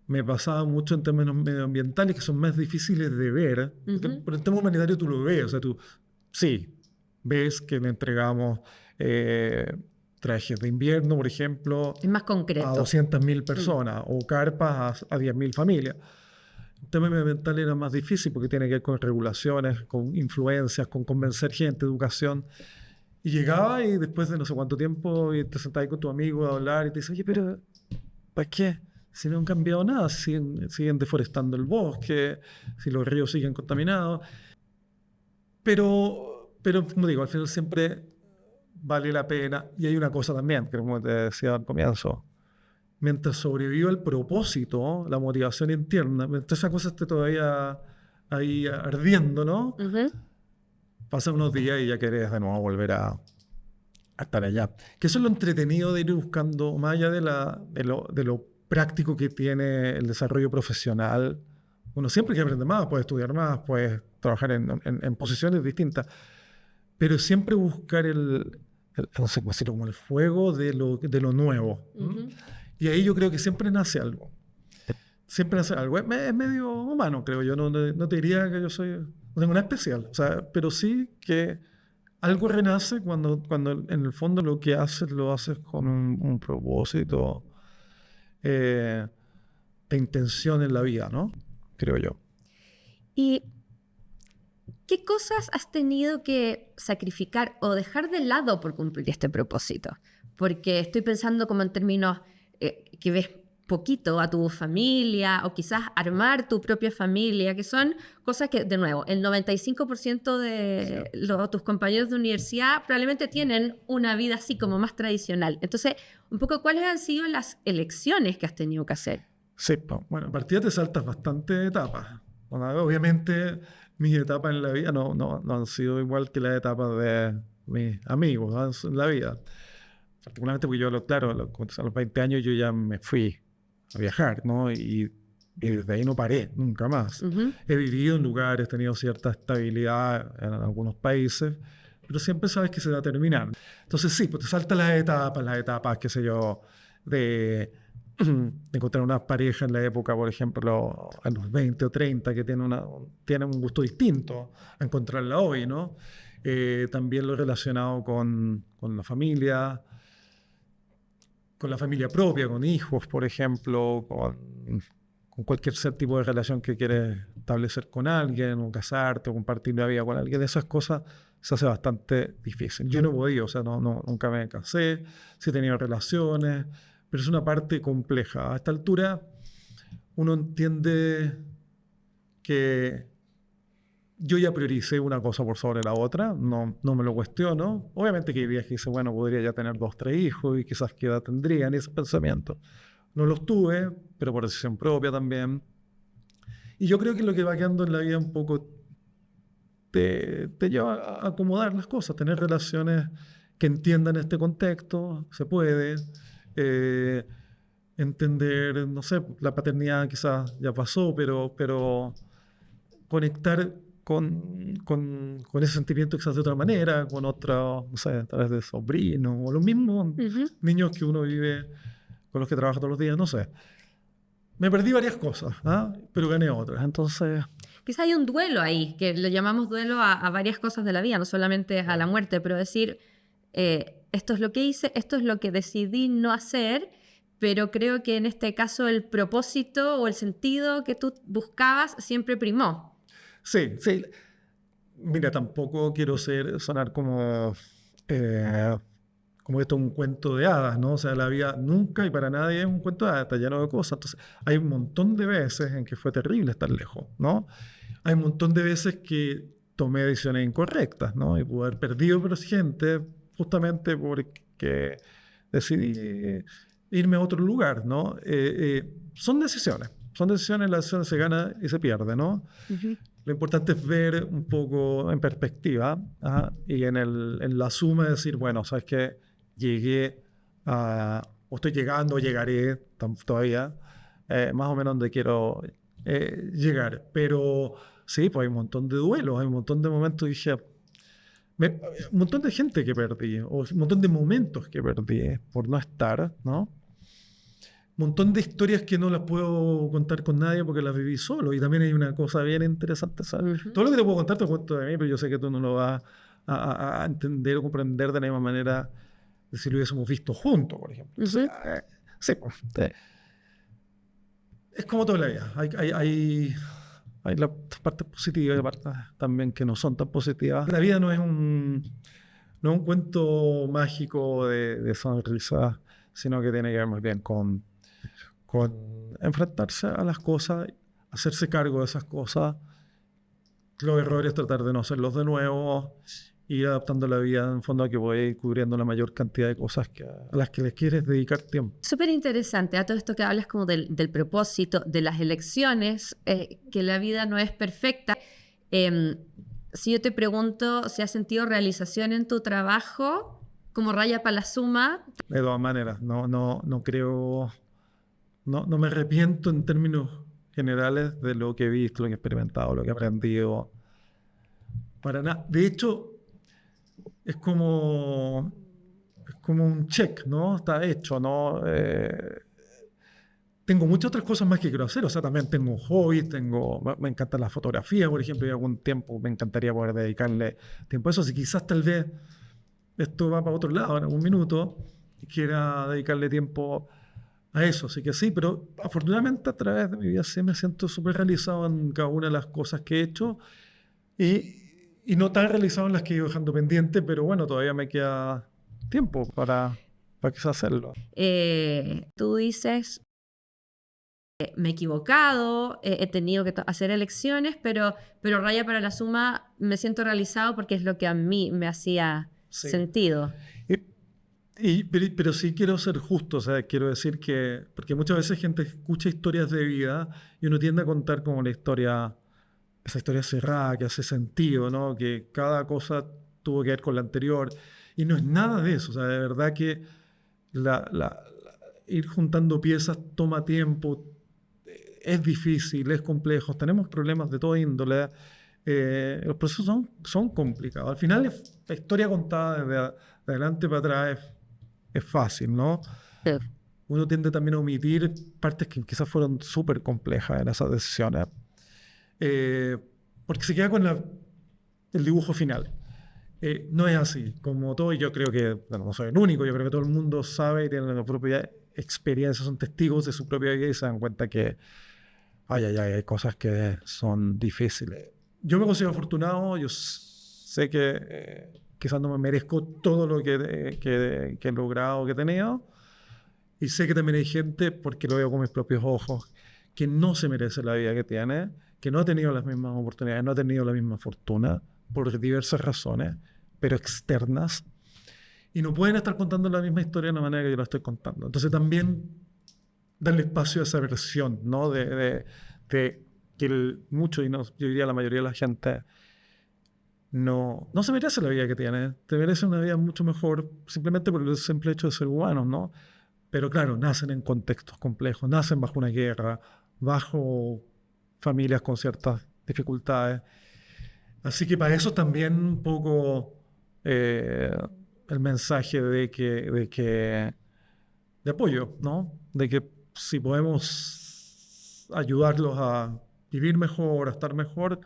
Me pasaba mucho en términos medioambientales que son más difíciles de ver, pero en términos humanitarios tú lo ves, o sea, tú sí ves que le entregamos trajes de invierno, por ejemplo, Es más concreto. a 200.000 personas o carpas a 10.000 familias. El tema ambiental era más difícil porque tiene que ver con regulaciones, con influencias, con convencer gente, educación. Y llegaba y después de no sé cuánto tiempo y te sentabas con tu amigo a hablar y te dice, oye, pero ¿para qué? Si no han cambiado nada, siguen deforestando el bosque, si los ríos siguen contaminados. Pero como digo, al final siempre vale la pena. Y hay una cosa también, que como te decía al comienzo, mientras sobreviva el propósito, la motivación interna, mientras esa cosa esté todavía ahí ardiendo, ¿no? Pasan unos días y ya querés de nuevo volver a estar allá. Que eso es lo entretenido de ir buscando, más allá de lo práctico que tiene el desarrollo profesional. Uno siempre quiere aprender más, puede estudiar más, puede trabajar en posiciones distintas, pero siempre buscar no sé cómo decirlo, como el fuego de lo nuevo. Y ahí yo creo que siempre nace algo. Siempre nace algo. Es medio humano, creo yo. No te diría que yo no tengo nada especial. O sea, pero sí que algo renace cuando en el fondo lo que haces lo haces con un propósito de intención en la vida, ¿no? Creo yo. ¿Y qué cosas has tenido que sacrificar o dejar de lado por cumplir este propósito? Porque estoy pensando como en términos que ves poquito a tu familia o quizás armar tu propia familia, que son cosas que, de nuevo, el 95% de tus compañeros de universidad probablemente tienen una vida así como más tradicional. Entonces, un poco, ¿cuáles han sido las elecciones que has tenido que hacer? Sí, bueno, en partida te saltas bastante etapas. Obviamente, mis etapas en la vida no han sido igual que las etapas de mis amigos, ¿no? En la vida. Particularmente porque yo, claro, a los 20 años yo ya me fui a viajar, ¿no? Y desde ahí no paré, nunca más. He vivido en lugares, he tenido cierta estabilidad en algunos países, pero siempre sabes que se va a terminar. Entonces sí, pues te saltan las etapas, qué sé yo, de encontrar una pareja en la época, por ejemplo, a los 20 o 30, que tiene un gusto distinto a encontrarla hoy, ¿no? También lo relacionado con la familia, con la familia propia, con hijos, por ejemplo, con cualquier tipo de relación que quieres establecer con alguien, o casarte, o compartir la vida con alguien. De esas cosas se hace bastante difícil. Yo no he podido, o sea, nunca me casé, sí he tenido relaciones, pero es una parte compleja. A esta altura uno entiende que yo ya prioricé una cosa por sobre la otra, no me lo cuestiono. Obviamente que hay días que dice, bueno, podría ya tener 2, 3 hijos y quizás qué edad tendrían, ese pensamiento. No los tuve, pero por decisión propia también. Y yo creo que lo que va quedando en la vida un poco te lleva a acomodar las cosas, tener relaciones que entiendan este contexto, se puede. Entender, no sé, la paternidad quizás ya pasó, pero conectar con ese sentimiento quizás de otra manera, con otra, no sé, a través de sobrinos o los mismos niños que uno vive, con los que trabaja todos los días, no sé. Me perdí varias cosas, pero gané otras, entonces... Quizás hay un duelo ahí, que lo llamamos duelo a varias cosas de la vida, no solamente a la muerte, pero decir, esto es lo que hice, esto es lo que decidí no hacer, pero creo que en este caso el propósito o el sentido que tú buscabas siempre primó. Sí. Mira, tampoco quiero sonar como esto un cuento de hadas, ¿no? O sea, la vida nunca y para nadie es un cuento de hadas, está lleno de cosas. Entonces, hay un montón de veces en que fue terrible estar lejos, ¿no? Hay un montón de veces que tomé decisiones incorrectas, ¿no? Y pude haber perdido gente justamente porque decidí irme a otro lugar, ¿no? Son decisiones, las decisiones se ganan y se pierden, ¿no? Lo importante es ver un poco en perspectiva y en la suma de decir, bueno, sabes que llegué o estoy llegando, o llegaré todavía, más o menos donde quiero llegar. Pero sí, pues hay un montón de duelos, hay un montón de momentos, dije, un montón de gente que perdí, o un montón de momentos que perdí por no estar, ¿no? Un montón de historias que no las puedo contar con nadie porque las viví solo. Y también hay una cosa bien interesante, ¿sabes? Todo lo que te puedo contar te lo cuento de mí, pero yo sé que tú no lo vas a entender o comprender de la misma manera de si lo hubiésemos visto juntos, por ejemplo. Entonces, sí, pues, es como toda la vida. Hay las partes positivas y partes también que no son tan positivas. La vida no es un cuento mágico de sonrisas, sino que tiene que ver más bien con enfrentarse a las cosas, hacerse cargo de esas cosas, los errores, tratar de no hacerlos de nuevo, ir adaptando la vida en fondo a que voy a ir cubriendo la mayor cantidad de cosas a las que les quieres dedicar tiempo. Súper interesante a todo esto que hablas como del propósito, de las elecciones, que la vida no es perfecta. Si yo te pregunto si has sentido realización en tu trabajo, como raya para la suma. De todas maneras, no creo, no me arrepiento en términos generales de lo que he visto, lo que he experimentado, lo que he aprendido. Para nada. De hecho, es como un check, ¿no? Está hecho, ¿no? Tengo muchas otras cosas más que quiero hacer. O sea, también tengo hobbies, me encanta la fotografía, por ejemplo, y algún tiempo me encantaría poder dedicarle tiempo a eso. Si quizás tal vez esto va para otro lado en algún minuto y quiera dedicarle tiempo a eso. Así que sí, pero afortunadamente a través de mi vida sí me siento súper realizado en cada una de las cosas que he hecho y no tan realizado en las que he ido dejando pendiente, pero bueno, todavía me queda tiempo para quizás hacerlo. Tú dices, me he equivocado, he tenido que hacer elecciones, pero raya para la suma me siento realizado porque es lo que a mí me hacía sentido. Pero sí quiero ser justo, o sea, quiero decir que, porque muchas veces gente escucha historias de vida y uno tiende a contar como la historia, esa historia cerrada, que hace sentido, ¿no? Que cada cosa tuvo que ver con la anterior, y no es nada de eso, o sea, de verdad que ir juntando piezas toma tiempo, es difícil, es complejo, tenemos problemas de toda índole, los procesos son complicados. Al final la historia contada de adelante para atrás es fácil, ¿no? Sí. Uno tiende también a omitir partes que quizás fueron súper complejas en esas decisiones, porque se queda con el dibujo final. No es así, como todo, y yo creo que, bueno, no soy el único, yo creo que todo el mundo sabe y tiene la propia experiencia, son testigos de su propia vida y se dan cuenta que hay cosas que son difíciles. Yo me considero afortunado, yo sé que quizás no me merezco todo lo que he logrado, que he tenido, y sé que también hay gente, porque lo veo con mis propios ojos, que no se merece la vida que tiene, que no ha tenido las mismas oportunidades, no ha tenido la misma fortuna, por diversas razones, pero externas, y no pueden estar contando la misma historia de la manera que yo la estoy contando. Entonces también darle espacio a esa versión, ¿no? De que mucho, y no, yo diría la mayoría de la gente, no se merece la vida que tiene, te merece una vida mucho mejor simplemente por el simple hecho de ser humanos, ¿no? Pero claro, nacen en contextos complejos, nacen bajo una guerra, bajo familias con ciertas dificultades. Así que para eso también un poco el mensaje de apoyo, ¿no? De que si podemos ayudarlos a vivir mejor, a estar mejor,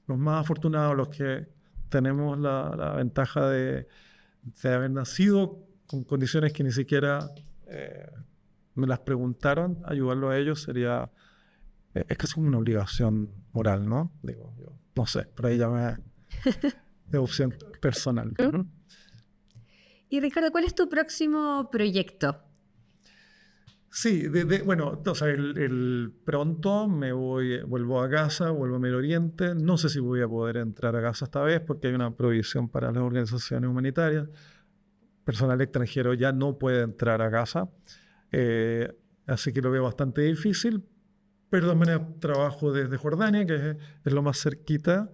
los más afortunados, los que tenemos la ventaja de haber nacido con condiciones que ni siquiera me las preguntaron, ayudarlos a ellos sería, es casi como una obligación moral, ¿no? Digo, yo no sé, por ahí ya de opción personal. Y Ricardo, ¿cuál es tu próximo proyecto? Sí, bueno, o sea, pronto vuelvo a Gaza, vuelvo a Medio Oriente. No sé si voy a poder entrar a Gaza esta vez porque hay una prohibición para las organizaciones humanitarias. Personal extranjero ya no puede entrar a Gaza, así que lo veo bastante difícil. Pero de manera trabajo desde Jordania, que es lo más cerquita,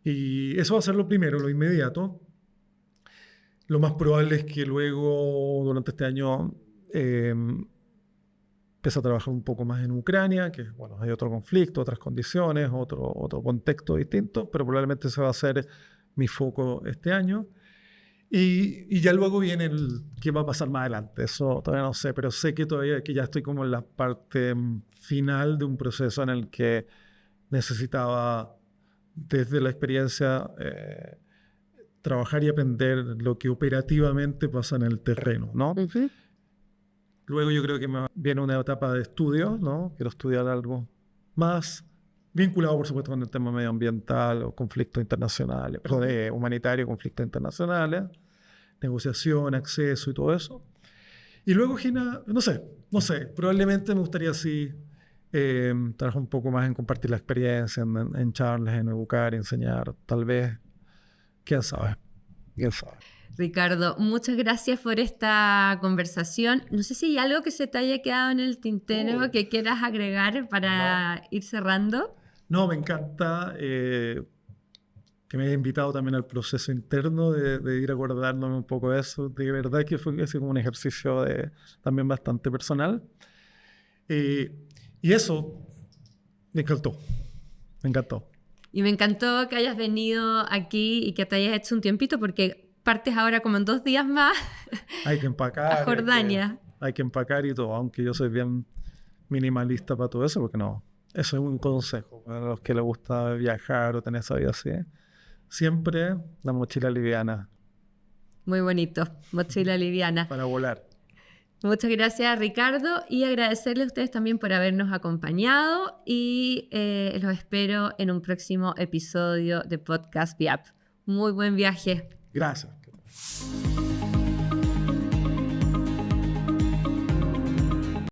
y eso va a ser lo primero, lo inmediato. Lo más probable es que luego, durante este año, empiece a trabajar un poco más en Ucrania, que bueno, hay otro conflicto, otras condiciones, otro contexto distinto, pero probablemente ese va a ser mi foco este año. Y ya luego viene qué va a pasar más adelante. Eso todavía no sé, pero sé que ya estoy como en la parte final de un proceso en el que necesitaba, desde la experiencia, trabajar y aprender lo que operativamente pasa en el terreno, ¿no? Ujú. Luego yo creo que me viene una etapa de estudio, ¿no? Quiero estudiar algo más vinculado, por supuesto, con el tema medioambiental o conflictos internacionales, perdón, humanitario, conflictos internacionales, negociación, acceso y todo eso. Y luego, Gina, no sé, probablemente me gustaría así trabajar un poco más en compartir la experiencia, en charlas, en educar, enseñar, tal vez, quién sabe, quién sabe. Ricardo, muchas gracias por esta conversación. No sé si hay algo que se te haya quedado en el tintero que quieras agregar para ir cerrando. No, me encanta que me haya invitado también al proceso interno de ir acordándome un poco de eso. De verdad que fue así como un ejercicio también bastante personal. Y eso me encantó, me encantó. Y me encantó que hayas venido aquí y que te hayas hecho un tiempito porque partes ahora como en 2 días más Hay que empacar. a Jordania. Hay que empacar y todo, aunque yo soy bien minimalista para todo eso, porque no. Eso es un consejo para los que les gusta viajar o tener esa vida así. Siempre la mochila liviana. Muy bonito, mochila liviana. Para volar. Muchas gracias, Ricardo, y agradecerles a ustedes también por habernos acompañado y los espero en un próximo episodio de Podcast Viap. Muy buen viaje. Gracias.